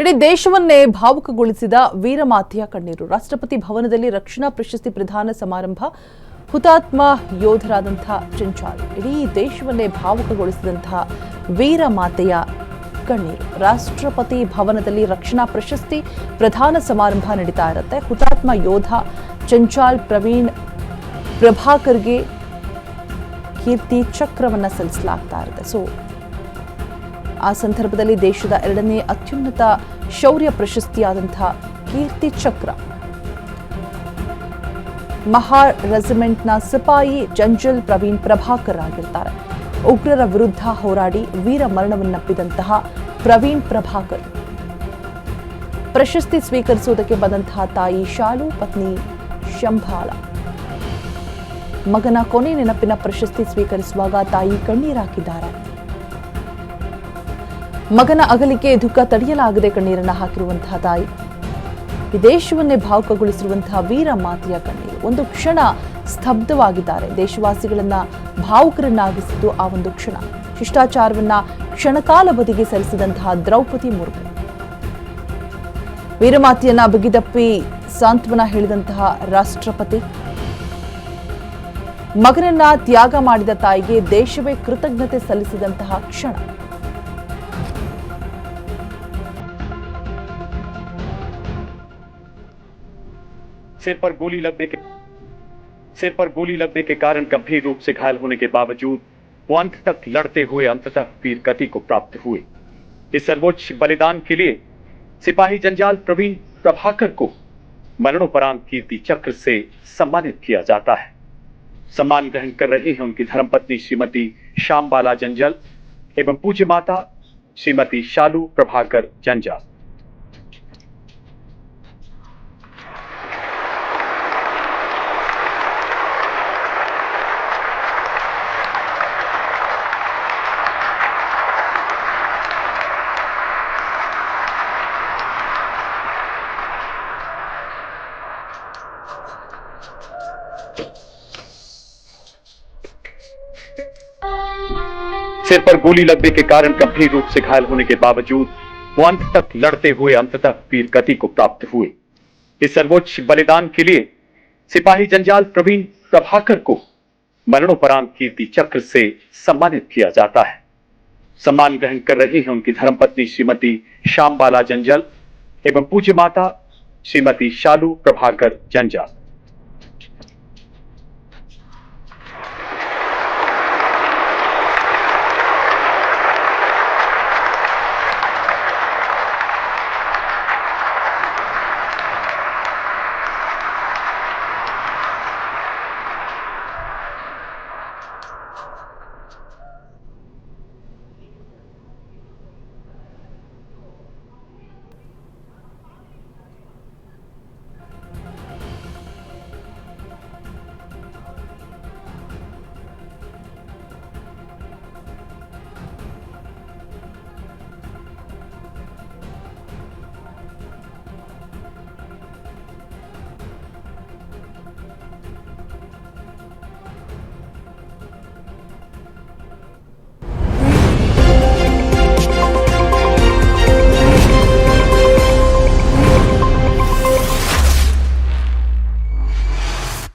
ಇಡೀ ದೇಶವನ್ನೇ ಭಾವುಕಗೊಳಿಸಿದ ವೀರಮಾತೆಯ ಕಣ್ಣೀರು. ರಾಷ್ಟ್ರಪತಿ ಭವನದಲ್ಲಿ ರಕ್ಷಣಾ ಪ್ರಶಸ್ತಿ ಪ್ರದಾನ ಸಮಾರಂಭ. ಹುತಾತ್ಮ ಯೋಧರಾದಂತಹ ಚಂಚಲ್ ಇಡೀ ದೇಶವನ್ನೇ ಭಾವುಕಗೊಳಿಸಿದಂತಹ ವೀರಮಾತೆಯ ಕಣ್ಣೀರು. ರಾಷ್ಟ್ರಪತಿ ಭವನದಲ್ಲಿ ರಕ್ಷಣಾ ಪ್ರಶಸ್ತಿ ಪ್ರದಾನ ಸಮಾರಂಭ ನಡೀತಾ ಇರುತ್ತೆ. ಹುತಾತ್ಮ ಯೋಧ ಚಂಚಲ್ ಪ್ರಭಾಕರ್ಗೆ ಕೀರ್ತಿ ಚಕ್ರವನ್ನ ಸಲ್ಲಿಸಲಾಗ್ತಾ ಇರುತ್ತೆ. ಆ ಸಂದರ್ಭದಲ್ಲಿ ದೇಶದ ಎರಡನೇ ಅತ್ಯುನ್ನತ ಶೌರ್ಯ ಪ್ರಶಸ್ತಿಯಾದಂತಹ ಕೀರ್ತಿ ಚಕ್ರ ಮಹಾ ರೆಜಿಮೆಂಟ್ನ ಸಿಪಾಯಿ ಜನರಲ್ ಪ್ರಭಾಕರ್ ಆಗಿರ್ತಾರೆ. ಉಗ್ರರ ವಿರುದ್ಧ ಹೋರಾಡಿ ವೀರ ಮರಣವನ್ನಪ್ಪಿದಂತಹ ಪ್ರಭಾಕರ್ ಪ್ರಶಸ್ತಿ ಸ್ವೀಕರಿಸುವುದಕ್ಕೆ ಬಂದಂತಹ ತಾಯಿ ಶಾಲು, ಪತ್ನಿ ಶಂಭಾಳ. ಮಗನ ಕೊನೆ ನೆನಪಿನ ಪ್ರಶಸ್ತಿ ಸ್ವೀಕರಿಸುವಾಗ ತಾಯಿ ಕಣ್ಣೀರಾಕಿದ್ದಾರೆ. ಮಗನ ಅಗಲಿಕೆ ದುಃಖ ತಡೆಯಲಾಗದೆ ಕಣ್ಣೀರನ್ನು ಹಾಕಿರುವಂತಹ ತಾಯಿ, ಈ ದೇಶವನ್ನೇ ಭಾವುಕಗೊಳಿಸಿರುವಂತಹ ವೀರ ಮಾತೆಯ ಕಣ್ಣೀರು. ಒಂದು ಕ್ಷಣ ಸ್ತಬ್ಧವಾಗಿದ್ದಾರೆ. ದೇಶವಾಸಿಗಳನ್ನ ಭಾವುಕರನ್ನಾಗಿಸಿದ್ದು ಆ ಒಂದು ಕ್ಷಣ. ಶಿಷ್ಟಾಚಾರವನ್ನ ಕ್ಷಣಕಾಲ ಬದಿಗೆ ಸರಿಸಿದಂತಹ ದ್ರೌಪದಿ ಮುರ್ಮು ವೀರಮಾತೆಯನ್ನ ಬಿಗಿದಪ್ಪಿ ಸಾಂತ್ವನ ಹೇಳಿದಂತಹ ರಾಷ್ಟ್ರಪತಿ, ಮಗನನ್ನ ತ್ಯಾಗ ಮಾಡಿದ ತಾಯಿಗೆ ದೇಶವೇ ಕೃತಜ್ಞತೆ ಸಲ್ಲಿಸಿದಂತಹ ಕ್ಷಣ. सिर पर गोली लगने के कारण गंभीर रूप से घायल होने के बावजूद वो अंत तक लड़ते हुए अंततः वीर गति को प्राप्त हुए। इस सर्वोच्च बलिदान के लिए सिपाही जनरल प्रभाकर को मरणोपरांत कीर्ति चक्र से सम्मानित किया जाता है। सम्मान ग्रहण कर रही हैं उनकी धर्मपत्नी श्रीमती श्यामबाला जंजाल एवं पूज्य माता श्रीमती शालू प्रभाकर जंजाल। सिर पर गोली लगने के कारण गंभीर रूप से घायल होने के बावजूद वो अंत तक लड़ते हुए अंततः वीर गति को प्राप्त हुए। इस सर्वोच्च बलिदान के लिए सिपाही जनरल प्रभाकर को मरणोपरांत कीर्ति चक्र से सम्मानित किया जाता है। सम्मान ग्रहण कर रही हैं उनकी धर्मपत्नी श्रीमती श्यामबाला जंजाल एवं पूज्य माता श्रीमती शालू प्रभाकर जंजाल।